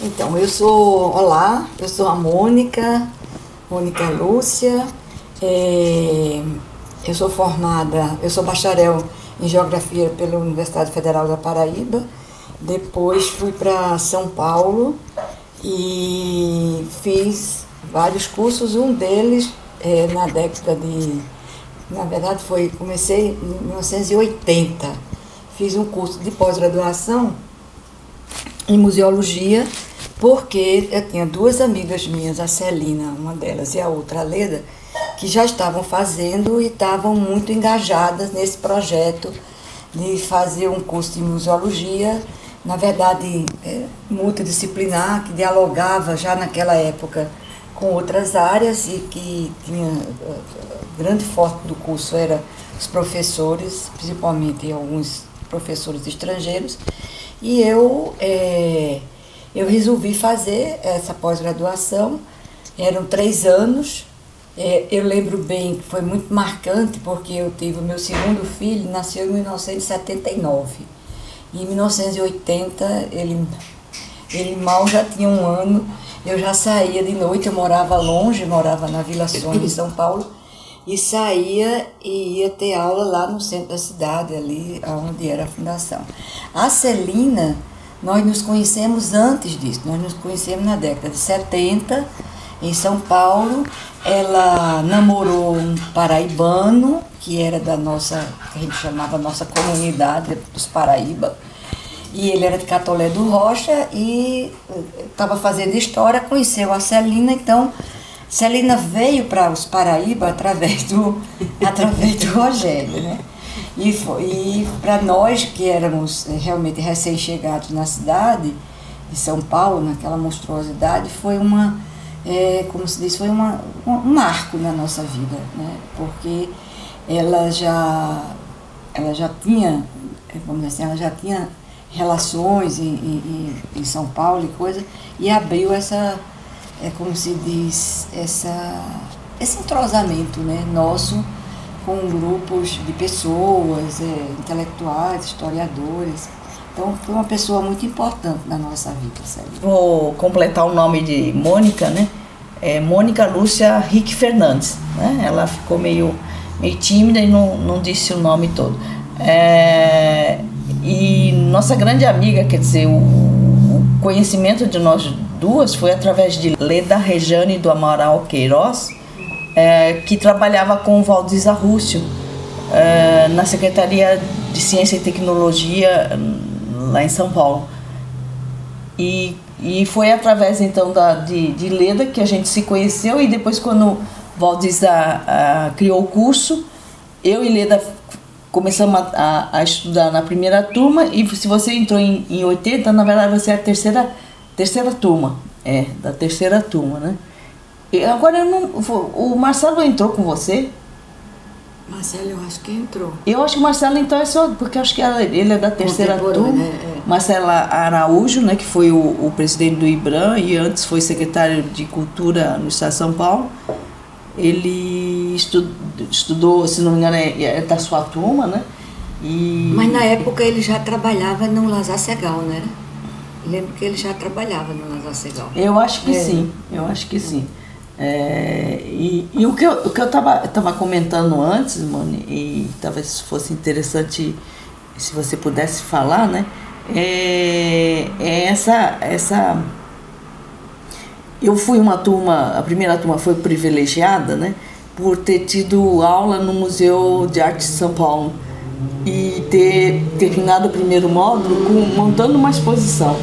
Então, eu sou a Mônica Lúcia, eu sou bacharel em Geografia pela Universidade Federal da Paraíba, depois fui para São Paulo e fiz vários cursos, um deles comecei em 1980, fiz um curso de pós-graduação em museologia, porque eu tinha duas amigas minhas, a Celina, uma delas, e a outra, a Leda, que já estavam fazendo e estavam muito engajadas nesse projeto de fazer um curso de museologia, na verdade, multidisciplinar, que dialogava já naquela época com outras áreas e que tinha grande foco do curso era os professores, principalmente alguns professores estrangeiros, e eu resolvi fazer essa pós-graduação. Eram 3 anos. Eu lembro bem que foi muito marcante, porque eu tive o meu segundo filho, nasceu em 1979. E em 1980, ele mal já tinha 1 ano, eu já saía de noite, eu morava longe, morava na Vila Sônia, em São Paulo, e saía e ia ter aula lá no centro da cidade, ali onde era a fundação. A Celina, nós nos conhecemos antes disso, nós nos conhecemos na década de 70, em São Paulo. Ela namorou um paraibano, que era da nossa, que a gente chamava nossa comunidade dos Paraíba, e ele era de Catolé do Rocha e estava fazendo história, conheceu a Celina. Então Celina veio para os Paraíba através do Rogério, né? E para nós que éramos realmente recém-chegados na cidade de São Paulo, naquela monstruosidade, foi como se diz, foi um marco na nossa vida, né? Porque ela já tinha, vamos dizer assim, ela já tinha relações em São Paulo e coisa, e abriu como se diz, esse entrosamento, né, nosso com grupos de pessoas, intelectuais, historiadores. Então foi uma pessoa muito importante na nossa vida, sério. Vou completar o nome de Mônica, né? Mônica Lúcia Rick Fernandes, né? Ela ficou meio tímida e não disse o nome todo. E nossa grande amiga, quer dizer, o conhecimento de nós duas foi através de Leda Rejane do Amaral Queiroz, que trabalhava com o Valdir Zarrúcio na Secretaria de Ciência e Tecnologia lá em São Paulo. E foi através então de Leda que a gente se conheceu, e depois, quando o Valdir criou o curso, eu e Leda começamos a estudar na primeira turma. E se você entrou em 80, na verdade você é a terceira turma, da terceira turma, né? E agora o Marcelo entrou com você? Marcelo, eu acho que entrou. Eu acho que o Marcelo então é só, porque eu acho que ele é da terceira turma. Marcelo Araújo, né, que foi o presidente do IBRAM e antes foi secretário de Cultura no Estado de São Paulo. Ele estudou, se não me engano, é da sua turma, né? Mas na época ele já trabalhava no Lazar Segal, né? Lembro que ele já trabalhava no Lazar Segal. Eu acho que sim, eu acho que sim. E o que eu tava comentando antes, Moni, e talvez fosse interessante se você pudesse falar, né? Eu fui uma turma, a primeira turma foi privilegiada, né? Por ter tido aula no Museu de Arte de São Paulo e ter terminado o primeiro módulo montando uma exposição.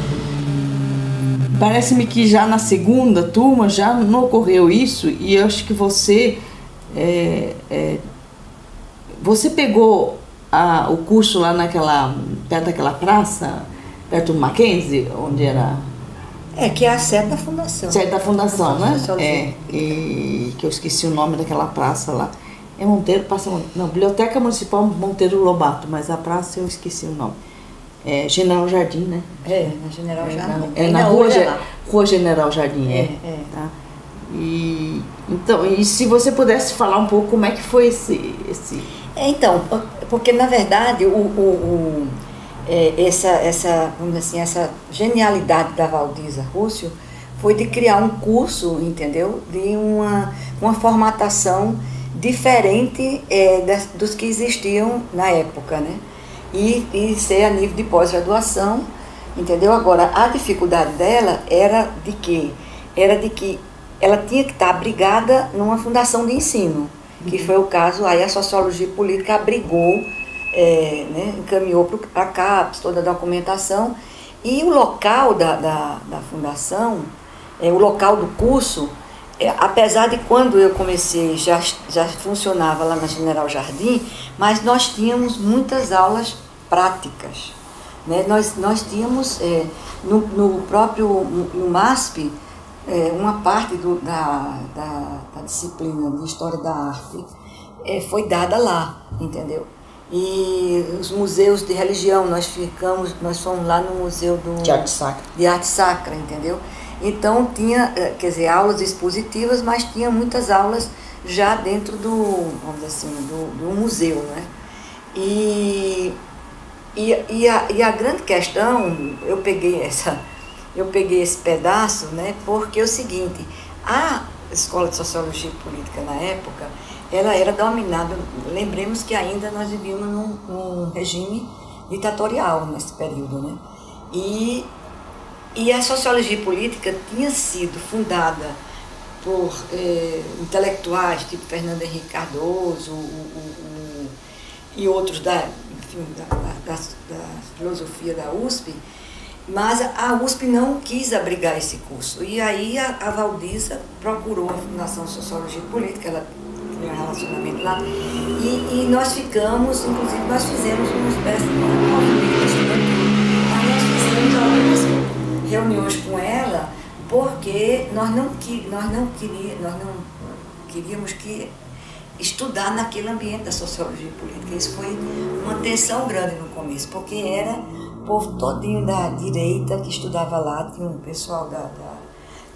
Parece-me que já na segunda turma já não ocorreu isso, e eu acho que você pegou o curso lá perto daquela praça, perto do Mackenzie, onde era... que é a sede da fundação. Sede da fundação, né? E que eu esqueci o nome daquela praça lá. É Monteiro, não, Biblioteca Municipal Monteiro Lobato, mas a praça eu esqueci o nome. General Jardim, né? Na General Jardim. Na Rua General Jardim, tá? Então, e se você pudesse falar um pouco como é que foi esse... Então, porque na verdade vamos dizer assim, essa genialidade da Valdiza Rússio foi de criar um curso, entendeu? De uma formatação diferente dos que existiam na época, né? E ser a nível de pós-graduação, entendeu? Agora, a dificuldade dela era de que ela tinha que estar abrigada numa fundação de ensino, que foi o caso, aí a Sociologia Política abrigou, né, encaminhou para a CAPES toda a documentação, e o local da fundação, o local do curso, apesar de quando eu comecei já funcionava lá na General Jardim, mas nós tínhamos muitas aulas práticas, né? Nós tínhamos no MASP uma parte da disciplina de História da Arte foi dada lá, entendeu? E os museus de religião, nós fomos lá no Museu de Arte Sacra, entendeu? Então tinha, quer dizer, aulas expositivas, mas tinha muitas aulas já dentro vamos dizer assim, do museu, né? E a grande questão, eu peguei esse pedaço, né? Porque é o seguinte, a Escola de Sociologia e Política na época, ela era dominada, lembremos que ainda nós vivíamos num regime ditatorial nesse período, né? E a Sociologia Política tinha sido fundada por intelectuais tipo Fernando Henrique Cardoso e outros da filosofia da USP, mas a USP não quis abrigar esse curso. E aí a Valdiza procurou a Fundação Sociologia Política, ela tinha um relacionamento lá, e nós ficamos, inclusive nós fizemos uma espécie de movimento, mas nós fizemos algumas reuniões com ela, porque nós não queríamos que estudar naquele ambiente da sociologia política. Isso foi uma tensão grande no começo, porque era o povo todinho da direita que estudava lá, tinha um pessoal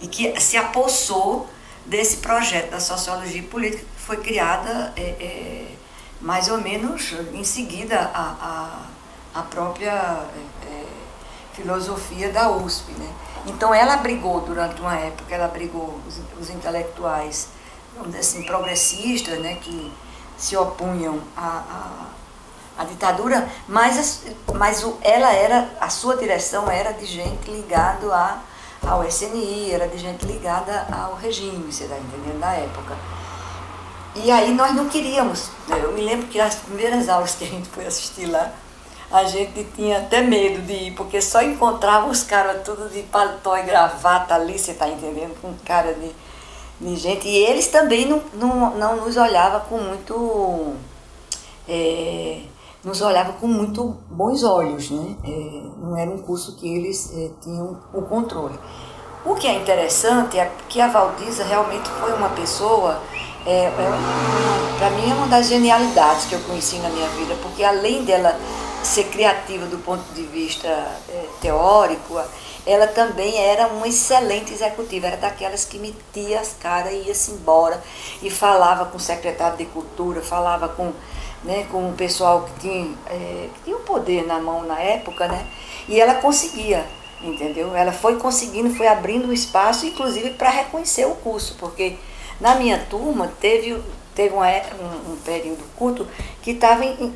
e que se apossou desse projeto da sociologia política, que foi criada mais ou menos em seguida a própria filosofia da USP, né? Então ela abrigou durante uma época, ela abrigou os intelectuais, vamos dizer assim, progressistas, né, que se opunham à ditadura, mas a sua direção era de gente ligada ao SNI, era de gente ligada ao regime, você está entendendo, na época. E aí nós não queríamos, né? Eu me lembro que as primeiras aulas que a gente foi assistir lá, a gente tinha até medo de ir, porque só encontrava os caras tudo de paletó e gravata ali, você está entendendo, com cara de gente. E eles também não nos olhavam com muito... nos olhavam com muito bons olhos, né? Não era um curso que eles tinham o controle. O que é interessante é que a Valdiza realmente foi uma pessoa... para mim é uma das genialidades que eu conheci na minha vida, porque além dela ser criativa do ponto de vista teórico, ela também era uma excelente executiva, era daquelas que metia as caras e ia-se embora e falava com o secretário de Cultura, falava com o pessoal que tinha o poder na mão na época, né? E ela conseguia, entendeu? Ela foi conseguindo, foi abrindo um espaço, inclusive para reconhecer o curso, porque na minha turma teve um período curto que estava em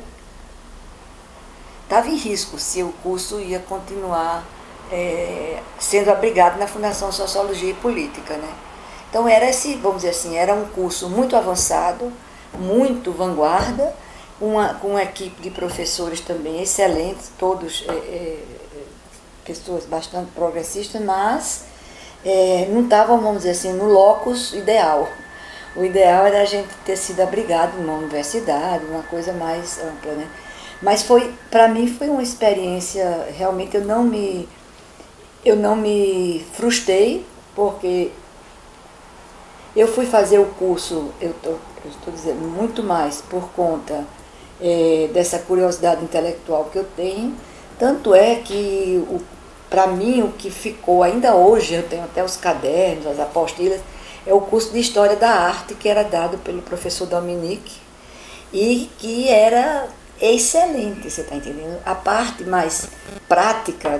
risco se o curso ia continuar sendo abrigado na Fundação Sociologia e Política, né? Então era vamos dizer assim, era um curso muito avançado, muito vanguarda, com uma equipe de professores também excelentes, todos pessoas bastante progressistas, mas não estavam, vamos dizer assim, no locus ideal. O ideal era a gente ter sido abrigado numa universidade, uma coisa mais ampla, né? Mas para mim foi uma experiência, realmente eu não me frustrei, porque eu fui fazer o curso, eu estou dizendo, muito mais por conta dessa curiosidade intelectual que eu tenho, tanto é que para mim o que ficou ainda hoje, eu tenho até os cadernos, as apostilas, é o curso de História da Arte que era dado pelo professor Dominique, e que era excelente, você está entendendo? A parte mais prática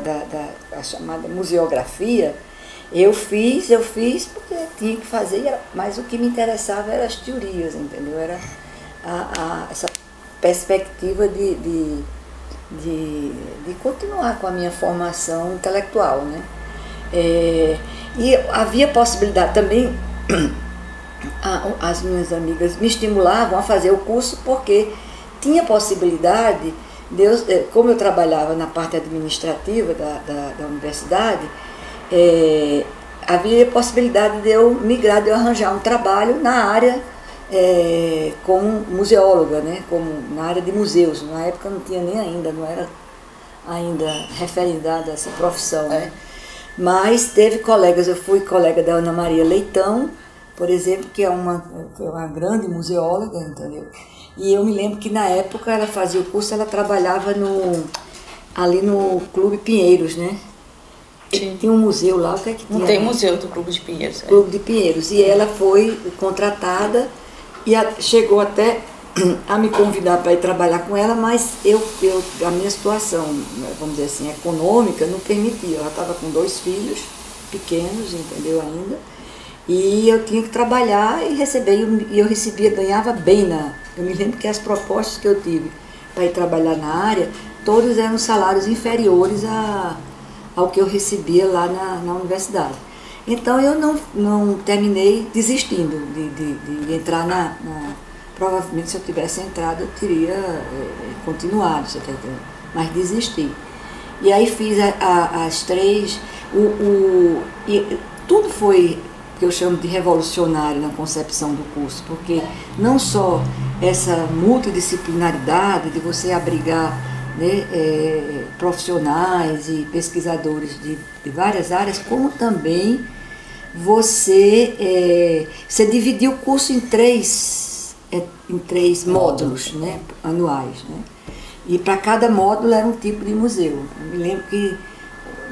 da chamada museografia, eu fiz porque tinha que fazer, mas o que me interessava eram as teorias, entendeu? Era essa perspectiva de continuar com a minha formação intelectual, né? E havia possibilidade também, as minhas amigas me estimulavam a fazer o curso porque tinha possibilidade, como eu trabalhava na parte administrativa da universidade, havia possibilidade de eu migrar, de eu arranjar um trabalho na área como museóloga, né? Como na área de museus. Na época não tinha nem ainda, não era ainda referendada essa profissão, né? Mas teve colegas, eu fui colega da Ana Maria Leitão, por exemplo, que é uma grande museóloga, entendeu? E eu me lembro que na época ela fazia o curso, ela trabalhava ali no Clube Pinheiros, né? Tinha um museu lá, o que é que tinha? Não tem museu do Clube de Pinheiros. Clube de Pinheiros. E ela foi contratada e chegou até a me convidar para ir trabalhar com ela, mas a minha situação, vamos dizer assim, econômica não permitia. Ela estava com 2 filhos pequenos, entendeu, ainda. E eu tinha que trabalhar e receber, e eu recebia, ganhava bem eu me lembro que as propostas que eu tive para ir trabalhar na área, todos eram salários inferiores ao que eu recebia lá na universidade. Então eu não terminei desistindo de entrar provavelmente se eu tivesse entrado eu teria continuado, você está entendendo? Mas desisti. E aí fiz as 3, e tudo foi que eu chamo de revolucionário na concepção do curso, porque não só essa multidisciplinaridade de você abrigar, né, profissionais e pesquisadores de várias áreas, como também você dividiu o curso em 3 módulos, né, anuais, né? E para cada módulo era um tipo de museu. Eu me lembro que,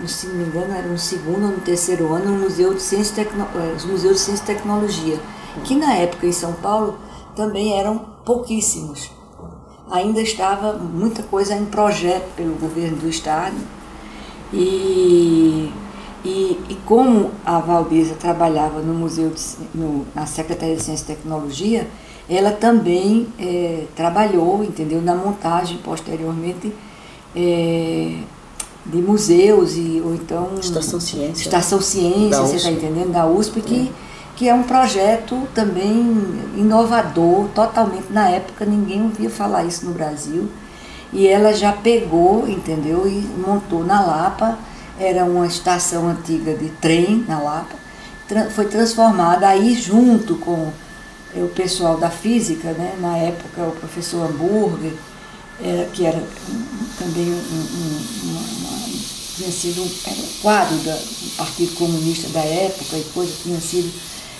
se não me engano, era no 2º ou no 3º ano, os museus de Ciência e Tecnologia, que na época em São Paulo também eram pouquíssimos. Ainda estava muita coisa em projeto pelo governo do estado. E como a Valdisa trabalhava no museu, na Secretaria de Ciência e Tecnologia, ela também trabalhou, entendeu, na montagem posteriormente de museus, ou então Estação Ciência, você está entendendo, da USP, que é um projeto também inovador, totalmente. Na época ninguém ouvia falar isso no Brasil, e ela já pegou, entendeu, e montou na Lapa. Era uma estação antiga de trem na Lapa, foi transformada aí junto com o pessoal da física, né? Na época o professor Hamburger, que era também tinha sido era um quadro do Partido Comunista da época e coisa, tinha sido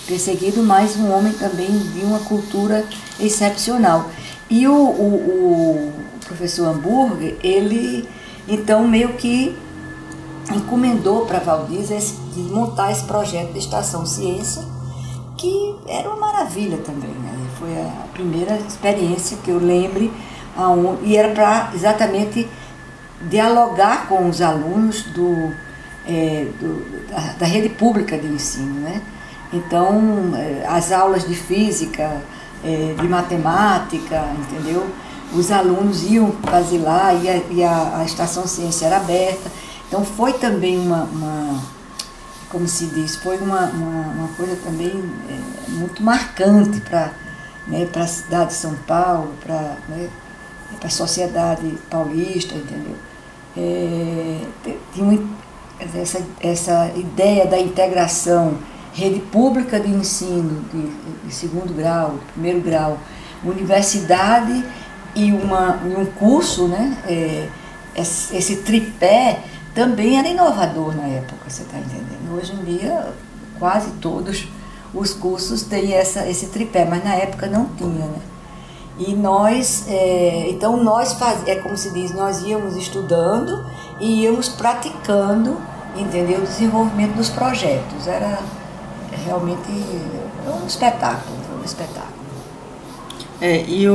perseguido, mas um homem também de uma cultura excepcional. E o professor Hamburger, ele então meio que encomendou para a Valdisa de montar esse projeto de Estação Ciência, que era uma maravilha também, né? Foi a primeira experiência que eu lembre, e era para exatamente dialogar com os alunos da rede pública de ensino, né? Então, as aulas de física, de matemática, entendeu? Os alunos iam fazer lá, e a Estação Ciência era aberta. Então foi também como se diz, foi uma coisa também muito marcante para a cidade de São Paulo, para a sociedade paulista, entendeu? Tinha essa ideia da integração, rede pública de ensino de 2º grau, de 1º grau, universidade e um curso, né? Esse tripé também era inovador na época, você está entendendo? Hoje em dia, quase todos os cursos têm esse tripé, mas na época não tinha, né? E então como se diz, nós íamos estudando e íamos praticando, entendeu? O desenvolvimento dos projetos. Era realmente um espetáculo, foi um espetáculo. E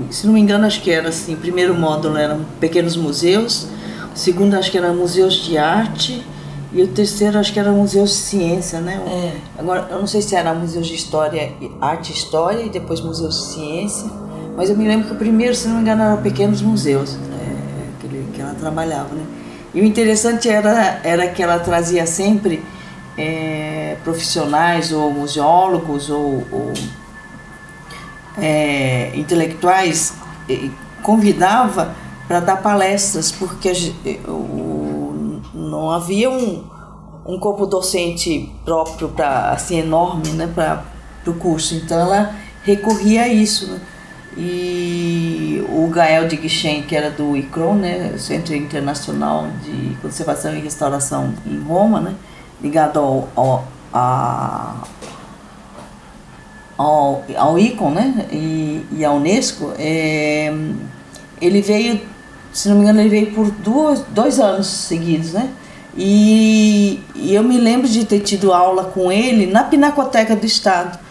se não me engano, acho que era assim, o primeiro módulo eram pequenos museus, o segundo acho que era museus de arte, e o terceiro acho que era museus de ciência, né? Agora, eu não sei se era museus de história, arte e história, e depois museus de ciência, mas eu me lembro que o primeiro, se não me engano, era pequenos museus, que ela trabalhava, né? E o interessante era que ela trazia sempre profissionais ou museólogos ou intelectuais, convidava para dar palestras, porque não havia um corpo docente próprio assim, enorme, né, para o curso. Então ela recorria a isso, né? E o Gael de Guichen, que era do ICRON, né, Centro Internacional de Conservação e Restauração em Roma, né, ligado ao ICON, né, e à Unesco, ele veio, se não me engano, ele veio por dois anos seguidos, né, e eu me lembro de ter tido aula com ele na Pinacoteca do Estado.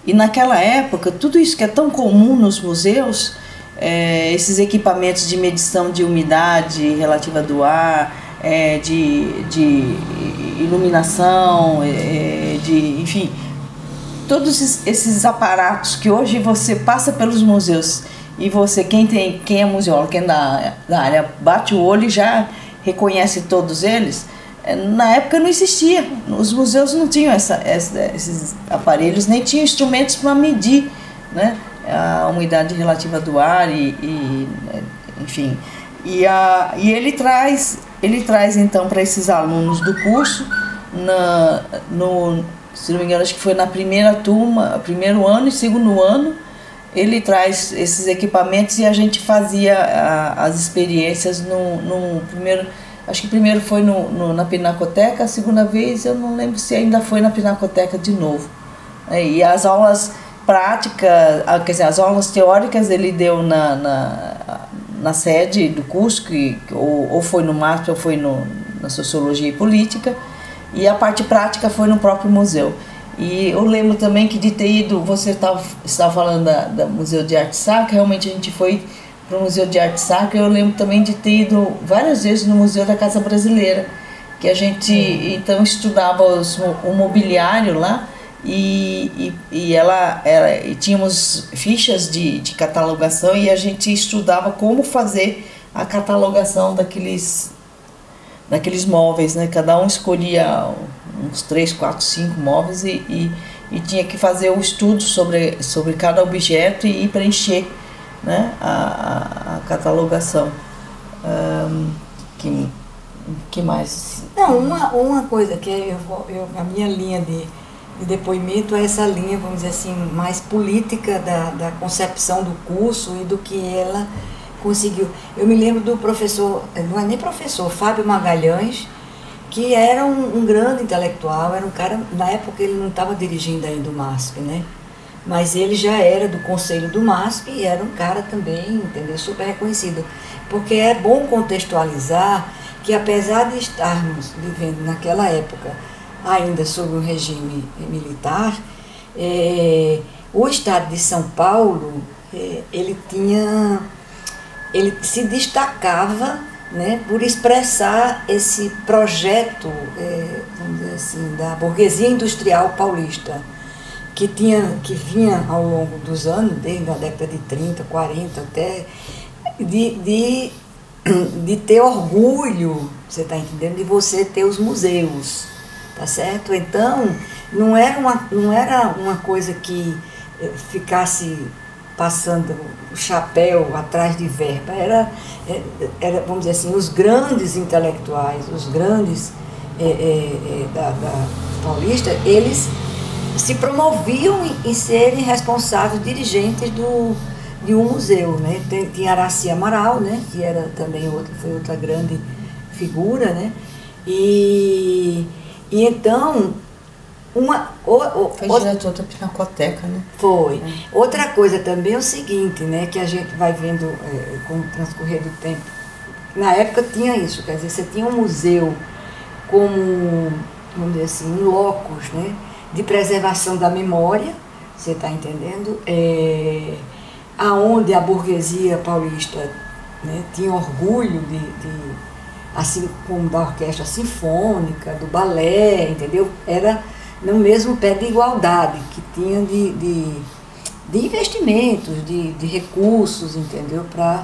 E naquela época, tudo isso que é tão comum nos museus, esses equipamentos de medição de umidade relativa do ar, de iluminação, enfim, todos esses aparatos que hoje você passa pelos museus e você, quem é museólogo, quem é da área, bate o olho e já reconhece todos eles. Na época não existia, os museus não tinham esses aparelhos, nem tinham instrumentos para medir, né, a umidade relativa do ar enfim. E ele traz então para esses alunos do curso, se não me engano, acho que foi na primeira turma, primeiro ano e segundo ano, ele traz esses equipamentos e a gente fazia as experiências no primeiro. Acho que primeiro foi na Pinacoteca, a segunda vez eu não lembro se ainda foi na Pinacoteca de novo. E as aulas práticas, quer dizer, as aulas teóricas ele deu na sede do curso, ou foi no MASP ou foi na Sociologia e Política, e a parte prática foi no próprio museu. E eu lembro também que de ter ido, você estava falando da Museu de Arte Sacra, realmente a gente foi para o Museu de Arte Sacra. Eu lembro também de ter ido várias vezes no Museu da Casa Brasileira, que a gente então estudava o mobiliário lá e tínhamos fichas de catalogação e a gente estudava como fazer a catalogação daqueles móveis, né? Cada um escolhia uns 3, 4, 5 móveis e tinha que fazer o estudo sobre cada objeto e preencher, né, a catalogação. Que mais? Não, uma coisa que a minha linha de depoimento é essa linha, vamos dizer assim, mais política da concepção do curso e do que ela conseguiu. Eu me lembro do professor, não é nem professor, Fábio Magalhães, que era um grande intelectual, era um cara, na época ele não estava dirigindo ainda o MASP, né? Mas ele já era do conselho do MASP e era um cara também, entendeu, super reconhecido. Porque é bom contextualizar que, apesar de estarmos vivendo naquela época ainda sob um regime militar, o estado de São Paulo, ele se destacava, né, por expressar esse projeto, vamos dizer assim, da burguesia industrial paulista, que vinha ao longo dos anos, desde a década de 30, 40, até de ter orgulho, você está entendendo, de você ter os museus, tá certo? Então, não era uma coisa que ficasse passando o chapéu atrás de verba, era, vamos dizer assim, os grandes intelectuais, os grandes da Paulista, eles se promoviam em serem responsáveis, dirigentes de um museu, né? Tinha Araci Amaral, né? Que era também foi outra grande figura, né? E então foi diretor da Pinacoteca, né? Foi. Outra coisa também é o seguinte, né? Que a gente vai vendo com o transcorrer do tempo. Na época tinha isso, quer dizer, você tinha um museu como, vamos dizer assim, um locus, né, de preservação da memória, você está entendendo? aonde a burguesia paulista, né, tinha orgulho assim como da orquestra sinfônica, do balé, entendeu? Era no mesmo pé de igualdade que tinha de investimentos, de recursos, entendeu? Para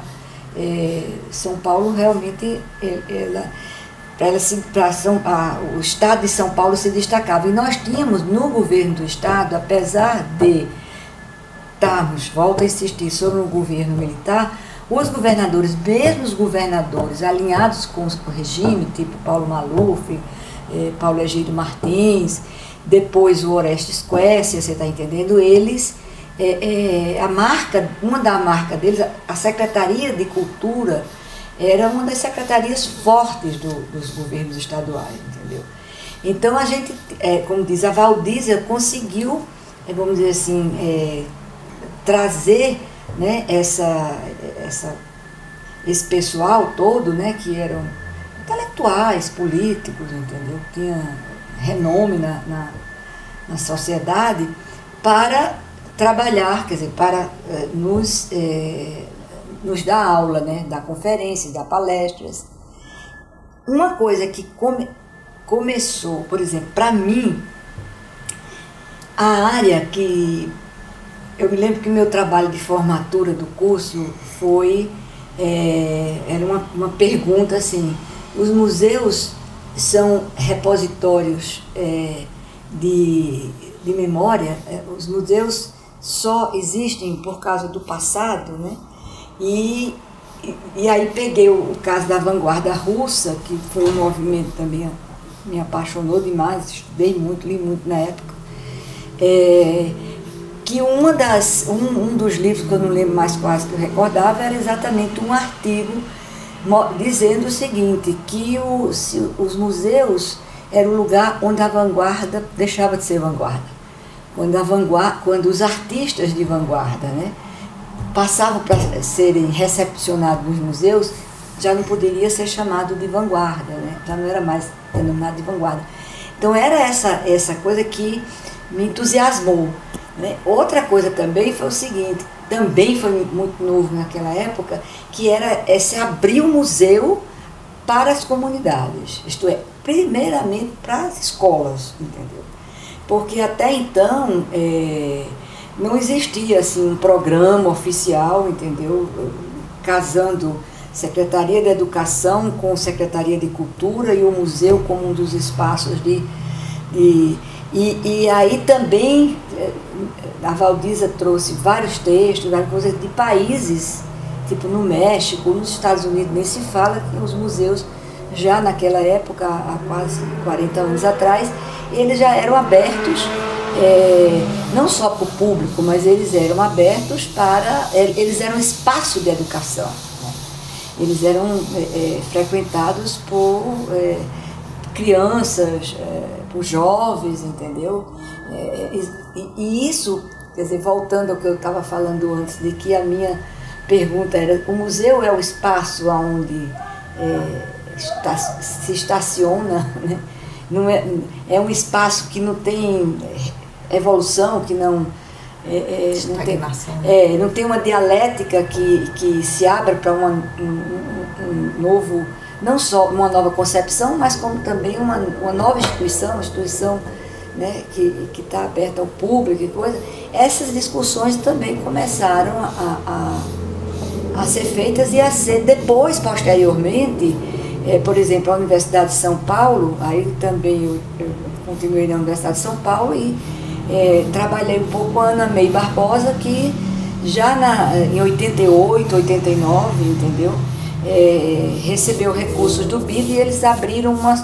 São Paulo realmente, o Estado de São Paulo se destacava. E nós tínhamos no governo do Estado, apesar de estarmos, volto a insistir, sobre o governo militar, os governadores, mesmo os governadores alinhados com o regime, tipo Paulo Maluf, Paulo Egídio Martins, depois o Orestes Quercia, você está entendendo? Eles, uma da marca deles, a Secretaria de Cultura, era uma das secretarias fortes dos governos estaduais, entendeu? Então a gente, como diz a Valdísia, conseguiu, vamos dizer assim, trazer, né, esse pessoal todo, né, que eram intelectuais, políticos, entendeu? Tinha renome na sociedade, para trabalhar, quer dizer, para nos dar aula, né, dar conferências, dar palestras. Uma coisa que começou, por exemplo, para mim, a área que... Eu me lembro que meu trabalho de formatura do curso foi... era uma pergunta assim: os museus são repositórios de memória? Os museus só existem por causa do passado, né? E aí peguei o caso da vanguarda russa, que foi um movimento também, me apaixonou demais, estudei muito, li muito na época. Que um dos livros, que eu não lembro mais quais que eu recordava, era exatamente um artigo dizendo o seguinte, que os museus eram o lugar onde a vanguarda deixava de ser vanguarda. Quando os artistas de vanguarda, né, passavam para serem recepcionados nos museus, já não poderia ser chamado de vanguarda, né? Já não era mais denominado de vanguarda. Então era essa coisa que me entusiasmou, né? Outra coisa também foi o seguinte, também foi muito novo naquela época, que era se abrir o museu para as comunidades, isto é, primeiramente para as escolas, entendeu? Porque até então não existia assim um programa oficial, entendeu? Casando Secretaria de Educação com Secretaria de Cultura e o museu como um dos espaços e aí também a Valdísia trouxe vários textos, várias coisas de países, tipo no México, nos Estados Unidos, nem se fala que os museus, já naquela época, há quase 40 anos atrás, eles já eram abertos, não só para o público, mas eles eram abertos eles eram espaço de educação, né? Eles eram frequentados por crianças, por jovens, entendeu? E isso, quer dizer, voltando ao que eu estava falando antes, de que a minha pergunta era, o museu é o espaço onde se estaciona, né? Não é um espaço que não tem evolução, que não não tem uma dialética que se abra para um novo, não só uma nova concepção, mas como também uma nova instituição, né, que está aberta ao público e coisa. Essas discussões também começaram a ser feitas e a ser depois, posteriormente, por exemplo, a Universidade de São Paulo, aí também eu continuei na Universidade de São Paulo e trabalhei um pouco com a Ana May Barbosa, que já em 88, 89, entendeu? Recebeu recursos do BID e eles abriram uma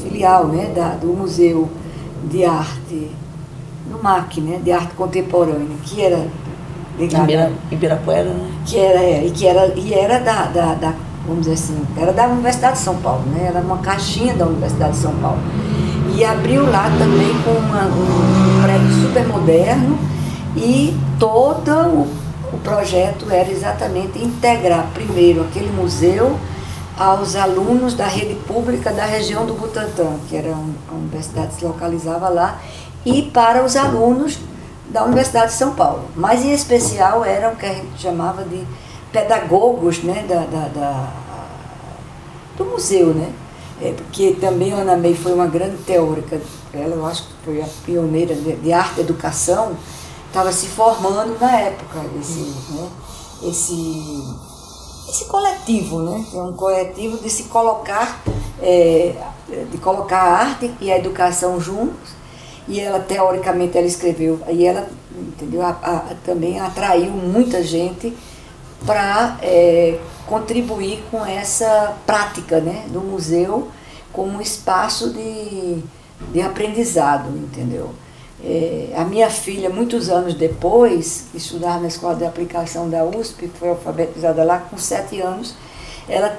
filial, né, do Museu de Arte, do MAC, né, de Arte Contemporânea, que era ligada Ibirapuera, né? Que era da vamos dizer assim, era da Universidade de São Paulo, né? Era uma caixinha da Universidade de São Paulo. E abriu lá também com um prédio super moderno e todo o projeto era exatamente integrar primeiro aquele museu aos alunos da rede pública da região do Butantã, que era a universidade que se localizava lá, e para os alunos da Universidade de São Paulo, mas em especial eram o que a gente chamava de pedagogos, né, do museu, né? Porque também a Ana May foi uma grande teórica, ela eu acho que foi a pioneira de arte e educação, estava se formando na época esse coletivo, né? É um coletivo de se colocar, de colocar a arte e a educação juntos. E ela, teoricamente, ela escreveu, e ela, entendeu, também atraiu muita gente para contribuir com essa prática, né, do museu como um espaço de aprendizado, entendeu? A minha filha, muitos anos depois, estudava na Escola de Aplicação da USP, foi alfabetizada lá com 7 anos,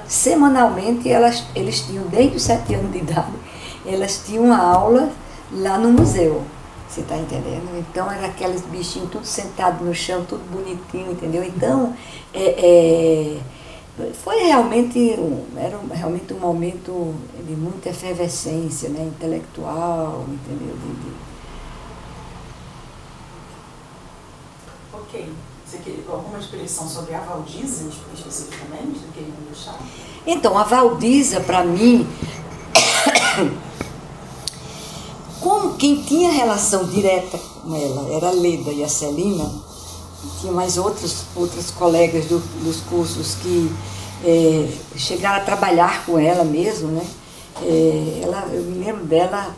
semanalmente, eles tinham, desde os 7 anos de idade, elas tinham uma aula lá no museu, você está entendendo? Então, era aqueles bichinhos tudo sentados no chão, tudo bonitinho, entendeu? Então, foi realmente, era realmente um momento de muita efervescência, né, intelectual, entendeu? Ok. Você quer alguma expressão sobre a Valdiza, especificamente, do que ele não deixava? Então, a Valdiza, para mim, como quem tinha relação direta com ela era a Leda e a Celina, tinha mais outras colegas dos cursos que chegaram a trabalhar com ela mesmo, né? Eu me lembro dela,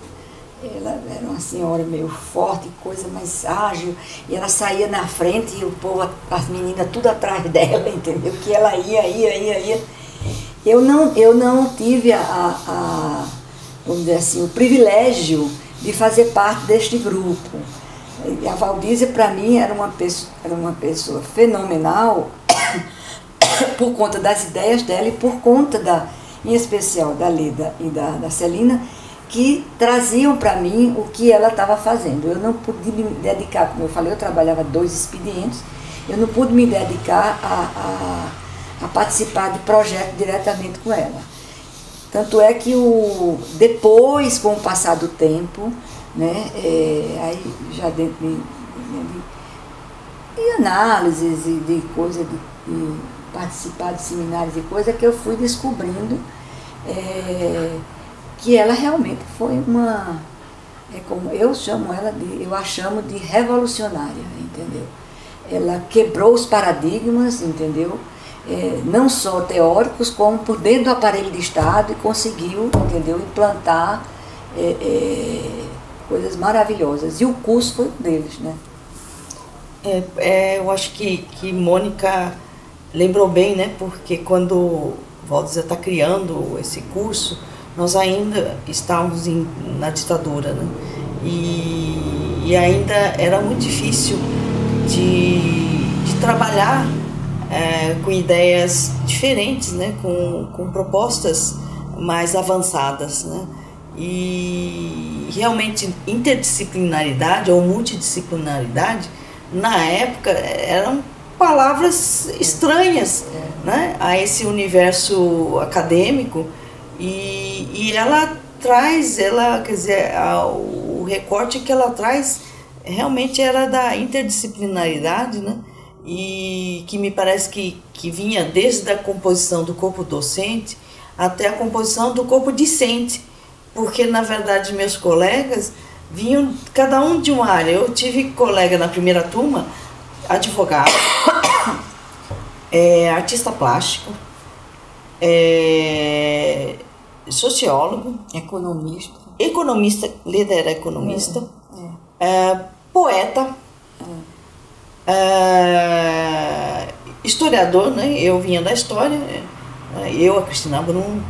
ela era uma senhora meio forte, coisa mais ágil, e ela saía na frente e o povo, as meninas tudo atrás dela, entendeu? Que ela ia. Eu não tive vamos dizer assim, o privilégio de fazer parte deste grupo. E a Valdiza, para mim, era uma pessoa fenomenal por conta das ideias dela e por conta, em especial, da Leda e da Celina, que traziam para mim o que ela estava fazendo. Eu não pude me dedicar, como eu falei, eu trabalhava 2 expedientes, eu não pude me dedicar a participar de projetos diretamente com ela. Tanto é que depois, com o passar do tempo, né, aí já dentro de análises e de coisa, de participar de seminários e coisa, que eu fui descobrindo que ela realmente foi como eu chamo ela eu a chamo de revolucionária, entendeu? Ela quebrou os paradigmas, entendeu? Não só teóricos, como por dentro do aparelho de Estado, e conseguiu, entendeu, implantar coisas maravilhosas. E o curso foi um deles, né? Eu acho que Mônica lembrou bem, né? Porque quando Valdiza está criando esse curso, nós ainda estávamos na ditadura, né? E ainda era muito difícil de trabalhar com ideias diferentes, né? Com propostas mais avançadas, né? E realmente interdisciplinaridade ou multidisciplinaridade, na época, eram palavras estranhas, né, a esse universo acadêmico, e ela traz, quer dizer, o recorte que ela traz realmente era da interdisciplinaridade, né, e que me parece que vinha desde a composição do corpo docente até a composição do corpo discente, porque na verdade meus colegas vinham cada um de uma área. Eu tive colega na primeira turma, advogado, artista plástico, sociólogo, economista, Leda era economista, poeta, historiador, né? Eu vinha da história, eu, a Cristina Brum,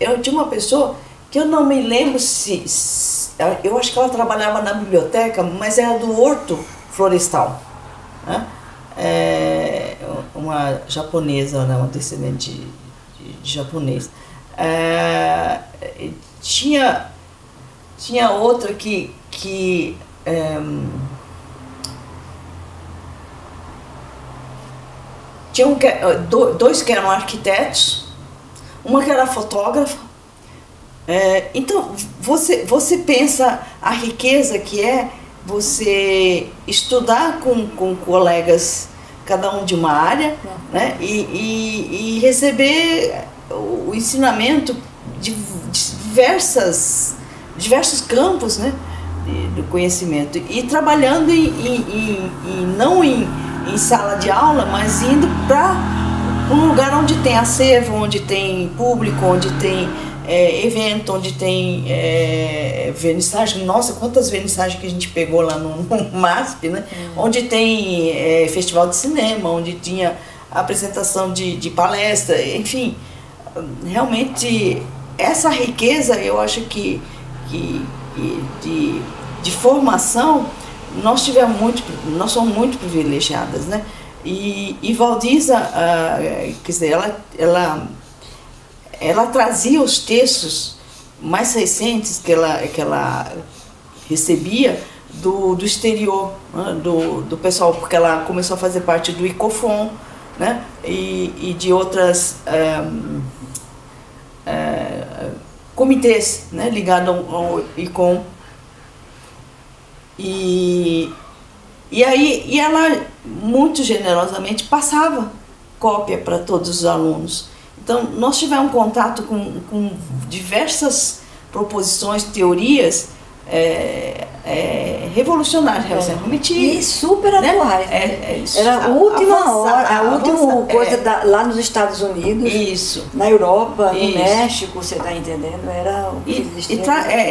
eu tinha uma pessoa que eu não me lembro eu acho que ela trabalhava na biblioteca, mas era do Horto Florestal, né? Uma japonesa, né? Uma descendente de japonês. Tinha outra que tinha dois que eram arquitetos, uma que era fotógrafa. Então, você pensa a riqueza que é você estudar com colegas, cada um de uma área, né? E receber o ensinamento de diversos campos, né? Do conhecimento, e trabalhando não em sala de aula, mas indo para um lugar onde tem acervo, onde tem público, onde tem evento, onde tem vernissagem. Nossa, quantas vernissagens que a gente pegou lá no MASP, né? Onde tem festival de cinema, onde tinha apresentação de palestra, enfim, realmente essa riqueza, eu acho que de formação nós somos muito privilegiadas, né? E Valdiza, quer dizer, ela trazia os textos mais recentes que ela recebia do exterior, né? do pessoal, porque ela começou a fazer parte do ICOFON, né? E de outras comitês, né? Ligados ao ICOM. E ela muito generosamente passava cópia para todos os alunos. Então nós tivemos contato com diversas proposições, teorias revolucionárias, realmente, e super atuais, né? Era a última hora, a última coisa lá nos Estados Unidos, isso, na Europa, no México, você está entendendo? Era o que existia.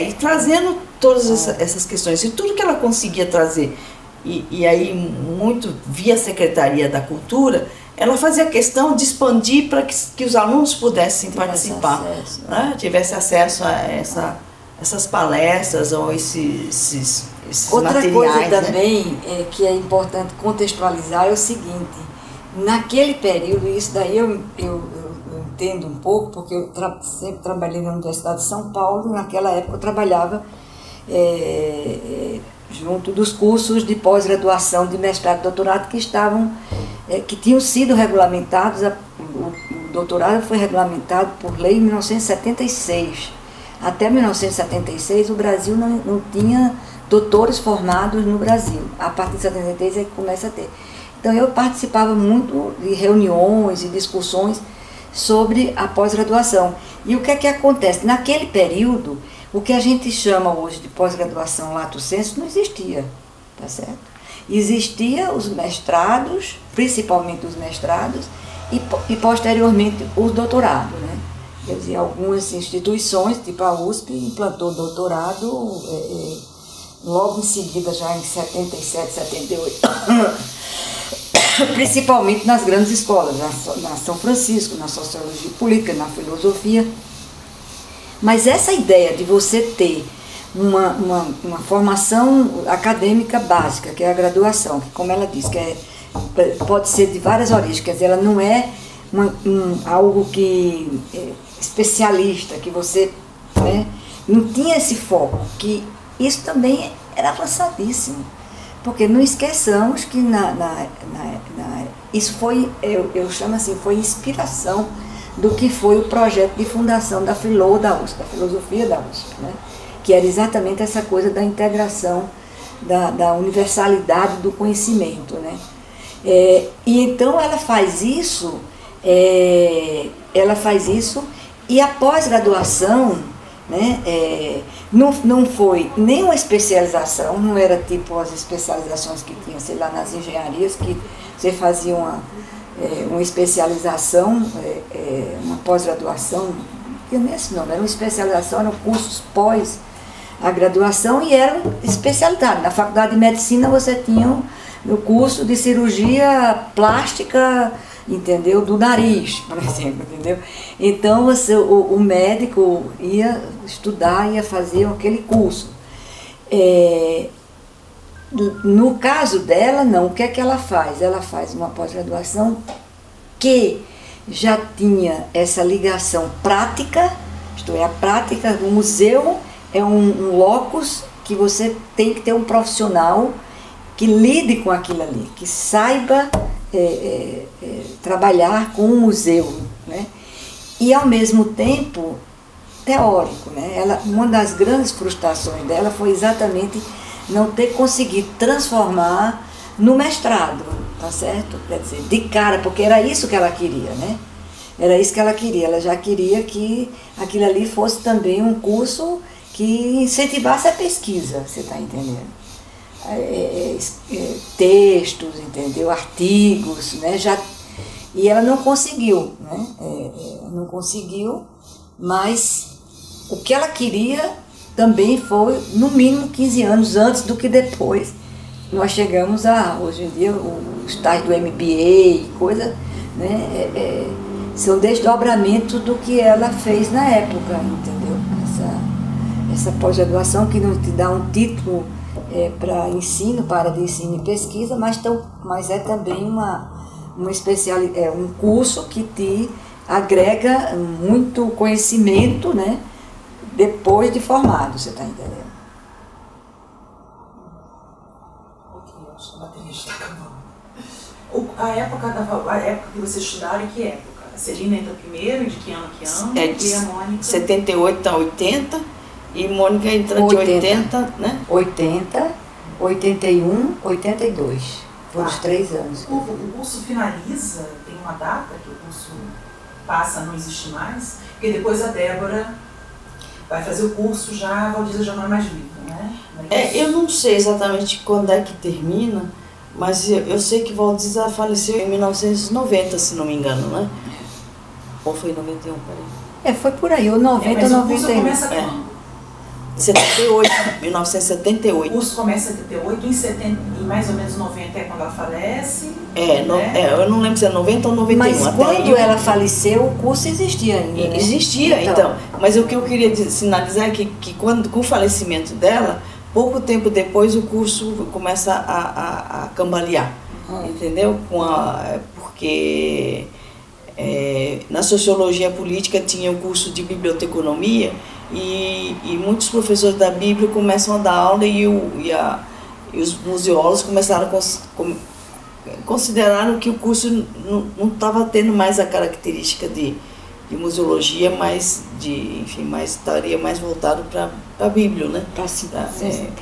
E trazendo todas essas questões, e tudo que ela conseguia trazer, e aí muito via Secretaria da Cultura, ela fazia questão de expandir para que os alunos pudessem participar, né? Tivesse acesso a essas palestras ou esses outra materiais. Outra coisa também que é importante contextualizar é o seguinte: naquele período, isso daí eu entendo um pouco, porque eu sempre trabalhei na Universidade de São Paulo. Naquela época eu trabalhava junto dos cursos de pós-graduação, de mestrado e doutorado que tinham sido regulamentados. O doutorado foi regulamentado por lei em 1976. Até 1976 o Brasil não tinha doutores formados no Brasil. A partir de 73 é que começa a ter. Então eu participava muito de reuniões e discussões sobre a pós-graduação. E o que é que acontece? Naquele período, o que a gente chama hoje de pós-graduação lato sensu não existia, tá certo? Existia os mestrados, principalmente os mestrados, e posteriormente os doutorados, né? Quer dizer, algumas instituições, tipo a USP, implantou o doutorado logo em seguida, já em 77, 78, principalmente nas grandes escolas, na São Francisco, na Sociologia Política, na Filosofia. Mas essa ideia de você ter uma formação acadêmica básica, que é a graduação, que, como ela diz, pode ser de várias origens, quer dizer, ela não é algo que especialista, que você, né, não tinha esse foco, que isso também era avançadíssimo, porque não esqueçamos que isso foi, eu chamo assim, foi inspiração do que foi o projeto de fundação da Filô da USP, da filosofia da USP, né, que era exatamente essa coisa da integração, da universalidade do conhecimento, né. E então ela faz isso, e a pós-graduação, né, não foi nem uma especialização, não era tipo as especializações que tinha, sei lá, nas engenharias, que você fazia uma especialização, uma pós-graduação, não tinha nem esse nome, era uma especialização, eram cursos pós a graduação e eram especialidades. Na faculdade de medicina você tinha no curso de cirurgia plástica, entendeu, do nariz, por exemplo, entendeu? Então o médico ia estudar, ia fazer aquele curso. No caso dela, não. O que é que ela faz? Ela faz uma pós-graduação que já tinha essa ligação prática, isto é, a prática. O museu é um locus que você tem que ter um profissional que lide com aquilo ali, que saiba trabalhar com o museu, né? E ao mesmo tempo teórico, né? Uma das grandes frustrações dela foi exatamente não ter conseguido transformar no mestrado, tá certo? Quer dizer, de cara, porque era isso que ela queria, né? Era isso que ela queria. Ela já queria que aquilo ali fosse também um curso que incentivasse a pesquisa, você está entendendo? Textos, entendeu? Artigos, né? E ela não conseguiu, né? Não conseguiu, mas o que ela queria também foi, no mínimo, 15 anos antes do que depois. Nós chegamos hoje em dia, os tais do MBA e coisa, né? São desdobramentos do que ela fez na época, entendeu? Essa pós-graduação que não te dá um título para ensino, para de ensino e pesquisa, mas é também um curso que te agrega muito conhecimento, né? Depois de formado, você está entendendo? Ok, acho que a bateria está acabando. A época que vocês estudaram, que época? A Celina entra primeiro, de que ano a que ano? De e a Mônica? 78 a 80, e Mônica entra de 80, né? 80, 81, 82. Foram os 3 anos. O curso finaliza, tem uma data que o curso passa a não existir mais, porque depois a Débora vai fazer o curso já, a Valdiza já não é mais viva, né? Eu não sei exatamente quando é que termina, mas eu sei que Valdiza faleceu em 1990, se não me engano, né? Ou foi em 91, peraí. Foi por aí, ou 90 ou 91. O curso começa quando? 78, 1978. O curso começa em 78, em mais ou menos 90 é quando ela falece. Eu não lembro se é 90 ou 91. Mas quando ela faleceu, o curso existia ainda, né? Existia, então. Mas o que eu queria sinalizar é que quando, com o falecimento dela, pouco tempo depois o curso começa a cambalear, entendeu? Porque na sociologia política tinha o curso de biblioteconomia e muitos professores da Bíblia começam a dar aula e os museólogos começaram consideraram que o curso não estava tendo mais a característica de museologia, mas mas estaria mais voltado para a Bíblia, né? Para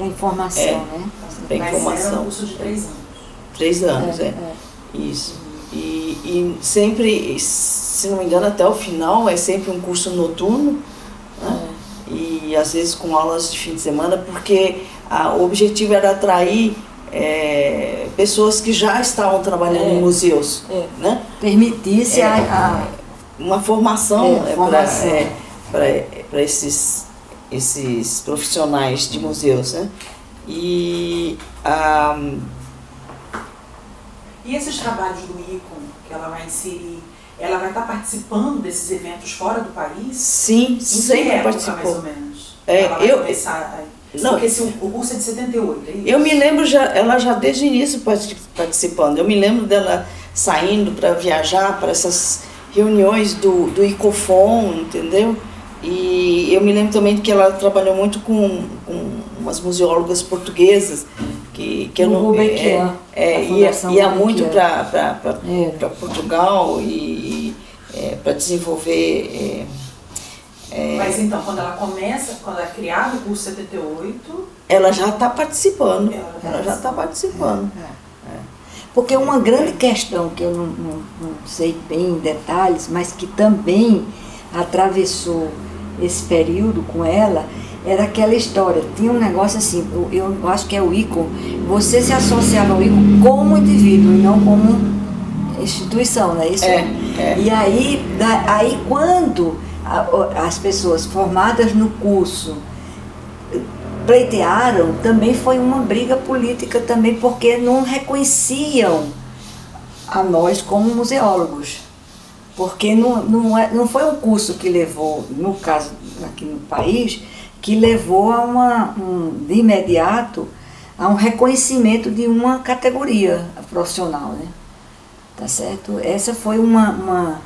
informação, né? Para informação. Mas era um curso de 3 anos. 3 anos, Isso. E sempre, se não me engano, até o final é sempre um curso noturno, né? E às vezes com aulas de fim de semana, porque o objetivo era atrair pessoas que já estavam trabalhando em museus, né? Permitisse uma formação, para esses profissionais de museus, né? E esses trabalhos do ICOM que ela vai inserir, ela vai estar participando desses eventos fora do país? Sim, sempre participou. Mais ou menos? Ela vai começar não, porque o curso é de 78, é isso? Eu me lembro, ela já desde o início participando. Eu me lembro dela saindo para viajar para essas reuniões do ICOFON, entendeu? E eu me lembro também que ela trabalhou muito com umas museólogas portuguesas que eu não ia muito para Portugal e para desenvolver. Mas então, quando ela é criada o curso 78... Ela já está participando. Ela já está participando. Porque uma grande questão que eu não sei bem em detalhes, mas que também atravessou esse período com ela, era aquela história. Tinha um negócio assim, eu acho que é o ICOM, você se associava ao ICOM como indivíduo e não como instituição, não é isso? E aí quando as pessoas formadas no curso pleitearam, também foi uma briga política também, porque não reconheciam a nós como museólogos. Porque não foi um curso que levou, no caso aqui no país, que levou de imediato a um reconhecimento de uma categoria profissional, né? Tá certo? Essa foi uma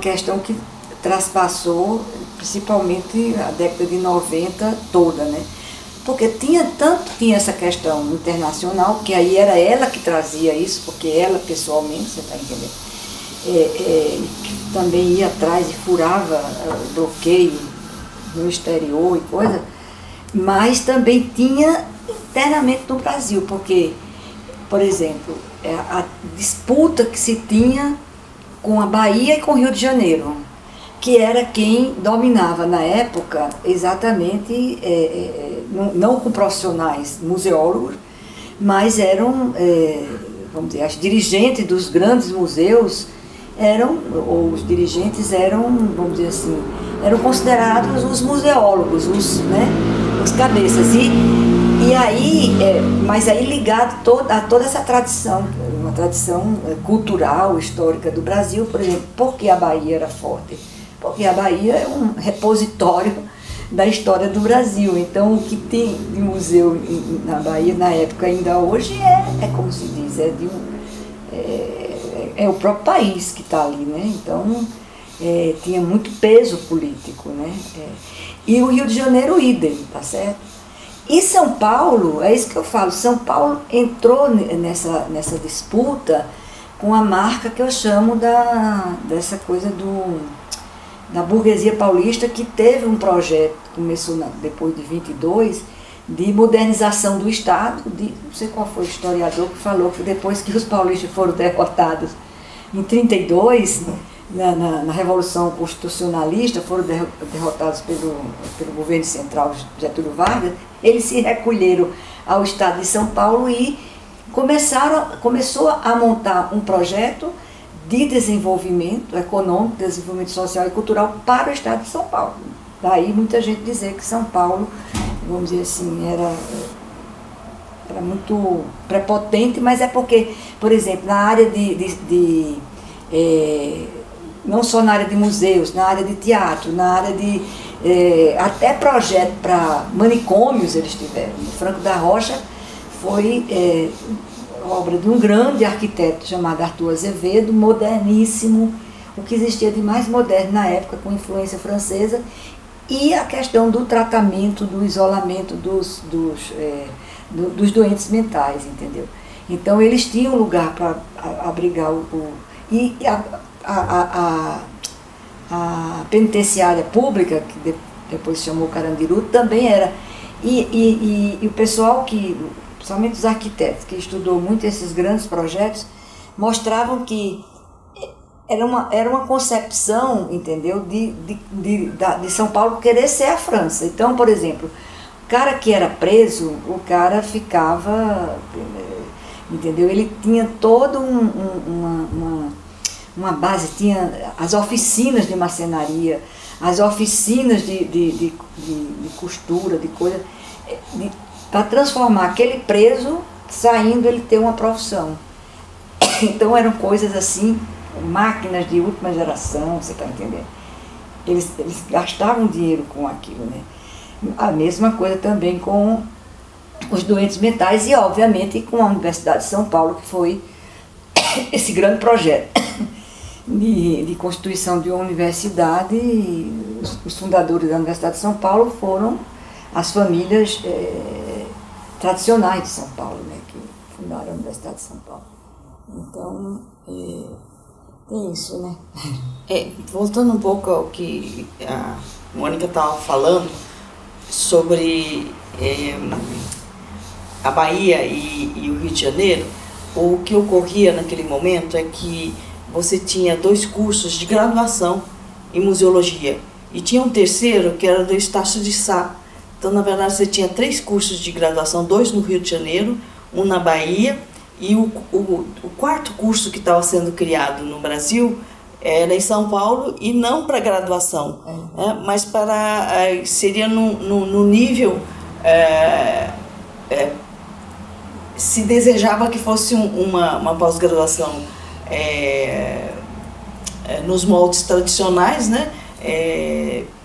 questão que traspassou principalmente a década de 90 toda, né? Porque tinha essa questão internacional, que aí era ela que trazia isso, porque ela pessoalmente, você está entendendo, que também ia atrás e furava bloqueio no exterior e coisa, mas também tinha internamente no Brasil, porque, por exemplo, a disputa que se tinha com a Bahia e com o Rio de Janeiro, que era quem dominava na época exatamente, não com profissionais museólogos, mas eram, vamos dizer, as dirigentes dos grandes museus ou os dirigentes eram, vamos dizer assim, eram considerados os museólogos, os cabeças. E aí, mas aí ligado a toda essa tradição, uma tradição cultural, histórica do Brasil, por exemplo, por que a Bahia era forte? Porque a Bahia é um repositório da história do Brasil. Então, o que tem de museu na Bahia, na época ainda hoje, como se diz, é o próprio país que está ali, né? Então, tinha muito peso político, né? E o Rio de Janeiro, idem, tá certo? E São Paulo, é isso que eu falo, São Paulo entrou nessa disputa com a marca que eu chamo dessa coisa da burguesia paulista, que teve um projeto, começou depois de 22, de modernização do Estado, não sei qual foi o historiador que falou que depois que os paulistas foram derrotados em 32, na Revolução Constitucionalista, foram derrotados pelo governo central Getúlio Vargas, eles se recolheram ao Estado de São Paulo e começou a montar um projeto de desenvolvimento econômico, desenvolvimento social e cultural para o Estado de São Paulo. Daí muita gente dizer que São Paulo, vamos dizer assim, era muito prepotente, mas é porque, por exemplo, na área não só na área de museus, na área de teatro, na área de até projeto para manicômios eles tiveram. O Franco da Rocha foi obra de um grande arquiteto chamado Arthur Azevedo, moderníssimo, o que existia de mais moderno na época, com influência francesa, e a questão do tratamento, do isolamento dos doentes mentais, entendeu? Então eles tinham lugar para abrigar e a penitenciária pública, que depois se chamou Carandiru, também era. E o pessoal principalmente os arquitetos, que estudou muito esses grandes projetos, mostravam que era uma concepção, entendeu, de São Paulo querer ser a França. Então, por exemplo, o cara que era preso, o cara ficava, entendeu, ele tinha toda uma base, tinha as oficinas de marcenaria, as oficinas de costura, de coisa, para transformar aquele preso, saindo, ele ter uma profissão. Então eram coisas assim, máquinas de última geração, você está entendendo? Eles gastavam dinheiro com aquilo, né? A mesma coisa também com os doentes mentais e, obviamente, com a Universidade de São Paulo, que foi esse grande projeto de constituição de uma universidade. Os fundadores da Universidade de São Paulo foram as famílias tradicionais de São Paulo, né, que fundaram a Universidade de São Paulo. Então, tem isso, né? Voltando um pouco ao que a Mônica estava falando sobre a Bahia e o Rio de Janeiro, o que ocorria naquele momento é que você tinha 2 cursos de graduação em museologia e tinha um terceiro que era do Estácio de Sá. Então, na verdade, você tinha 3 cursos de graduação, 2 no Rio de Janeiro, um na Bahia, e o 4º curso que estava sendo criado no Brasil era em São Paulo, e não para graduação, mas seria no nível, se desejava que fosse uma pós-graduação nos moldes tradicionais, né?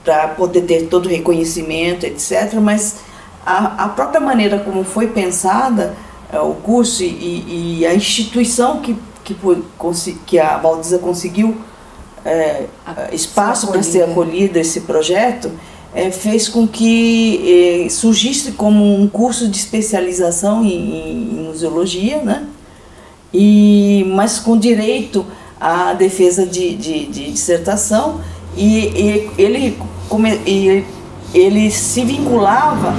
Para poder ter todo o reconhecimento, etc. Mas a própria maneira como foi pensada o curso e a instituição que a Valdiza conseguiu espaço para ser acolhida, esse projeto, fez com que surgisse como um curso de especialização em museologia, né? Mas com direito à defesa de dissertação, e ele ele se vinculava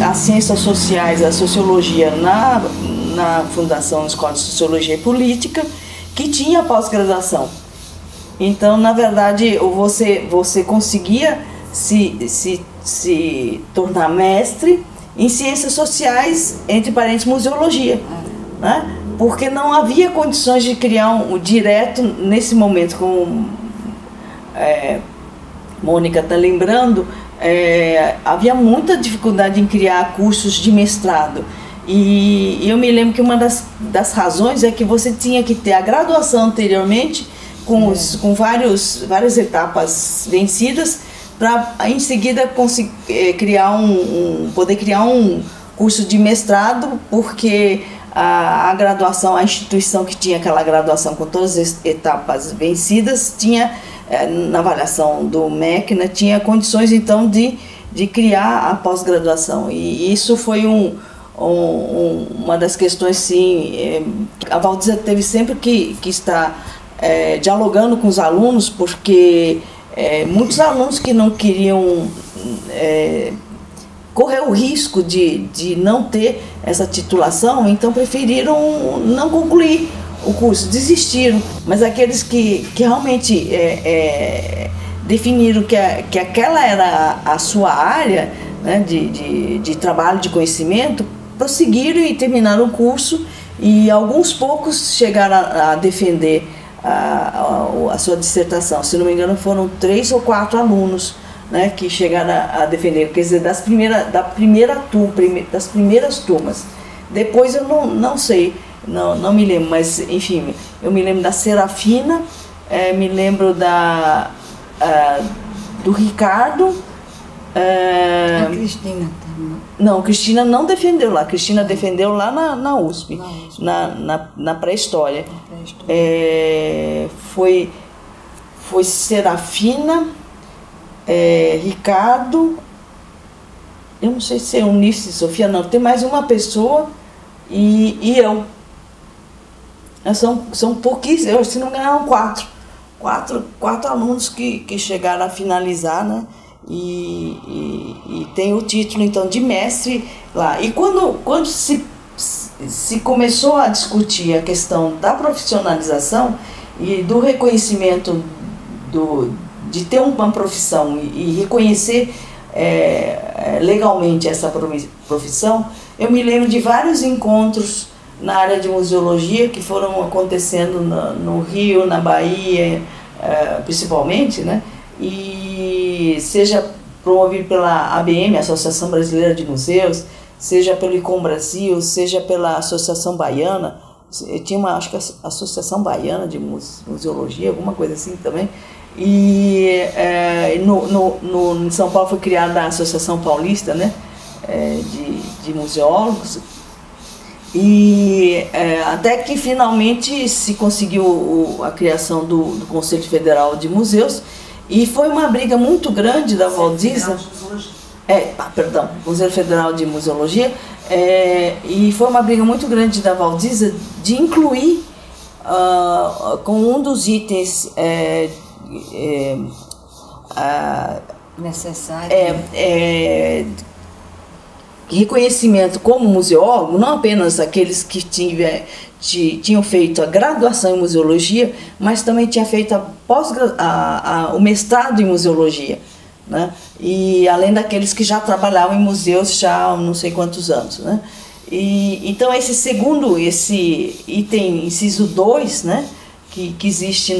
às ciências sociais, à sociologia na Fundação Escola de Sociologia e Política, que tinha pós-graduação. Então, na verdade, você conseguia se tornar mestre em ciências sociais, entre parênteses, museologia, né? Porque não havia condições de criar um direto nesse momento, como Mônica está lembrando, havia muita dificuldade em criar cursos de mestrado. E eu me lembro que uma das razões é que você tinha que ter a graduação anteriormente, com várias etapas vencidas, para em seguida poder criar um curso de mestrado, porque a graduação, a instituição que tinha aquela graduação com todas as etapas vencidas, tinha, na avaliação do MEC, né, tinha condições então de criar a pós-graduação. E isso foi uma das questões, sim, a Valdiza teve sempre que estar dialogando com os alunos, porque muitos alunos que não queriam correr o risco de não ter essa titulação, então preferiram não concluir o curso, desistiram. Mas aqueles que realmente definiram que aquela era a sua área, né, de trabalho, de conhecimento, prosseguiram e terminaram o curso, e alguns poucos chegaram a defender a sua dissertação. Se não me engano, foram 3 ou 4 alunos, né, que chegaram a defender, quer dizer, das primeiras turmas. Depois eu não sei, não me lembro, mas enfim, eu me lembro da Serafina, me lembro do Ricardo. A Cristina. Não, Cristina não defendeu lá. Cristina defendeu lá na USP, na pré-história. Foi Serafina, Ricardo, eu não sei se é Eunice, Sofia, não, tem mais uma pessoa e eu. São pouquíssimos, se não me engano, eram 4 alunos que chegaram a finalizar, né? E tem o título então de mestre lá. E quando se começou a discutir a questão da profissionalização e do reconhecimento de ter uma profissão e reconhecer legalmente essa profissão, eu me lembro de vários encontros na área de museologia que foram acontecendo no Rio, na Bahia, principalmente, né? E seja promovido pela ABM, Associação Brasileira de Museus, seja pelo ICOM Brasil, seja pela Associação Baiana, tinha acho que a Associação Baiana de Museologia, alguma coisa assim também. E em São Paulo foi criada a Associação Paulista, né, de museólogos. E até que finalmente se conseguiu a criação do Conselho Federal de Museus, e foi uma briga muito grande da Valdiza. Conselho Federal de Museologia, e foi uma briga muito grande da Valdiza de incluir com um dos itens necessário, reconhecimento como museólogo, não apenas aqueles que tinham feito a graduação em museologia, mas também tinha feito o mestrado em museologia, né? E além daqueles que já trabalhavam em museus já há não sei quantos anos, né? E então esse item, inciso 2, né, que existe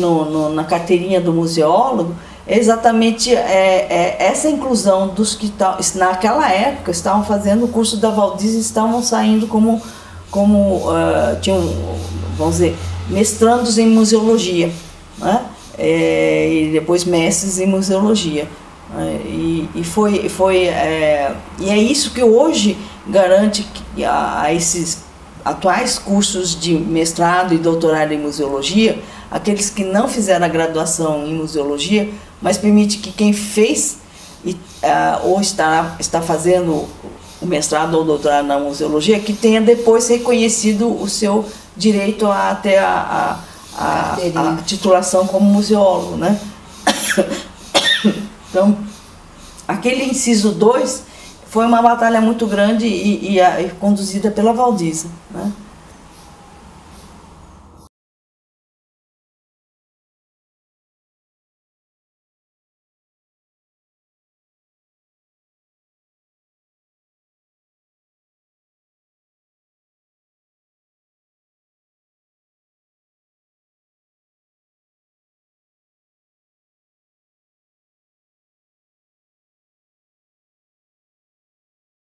na carteirinha do museólogo, é exatamente essa inclusão dos que naquela época estavam fazendo o curso da Valdiza e estavam saindo como tinham, vamos dizer, mestrandos em museologia, né? E depois mestres em museologia. E é isso que hoje garante que a esses atuais cursos de mestrado e doutorado em museologia, aqueles que não fizeram a graduação em museologia, mas permite que quem fez ou está fazendo o mestrado ou doutorado na museologia, que tenha depois reconhecido o seu direito a ter a titulação como museólogo, né? Então, aquele inciso 2 foi uma batalha muito grande e conduzida pela Valdiza, né?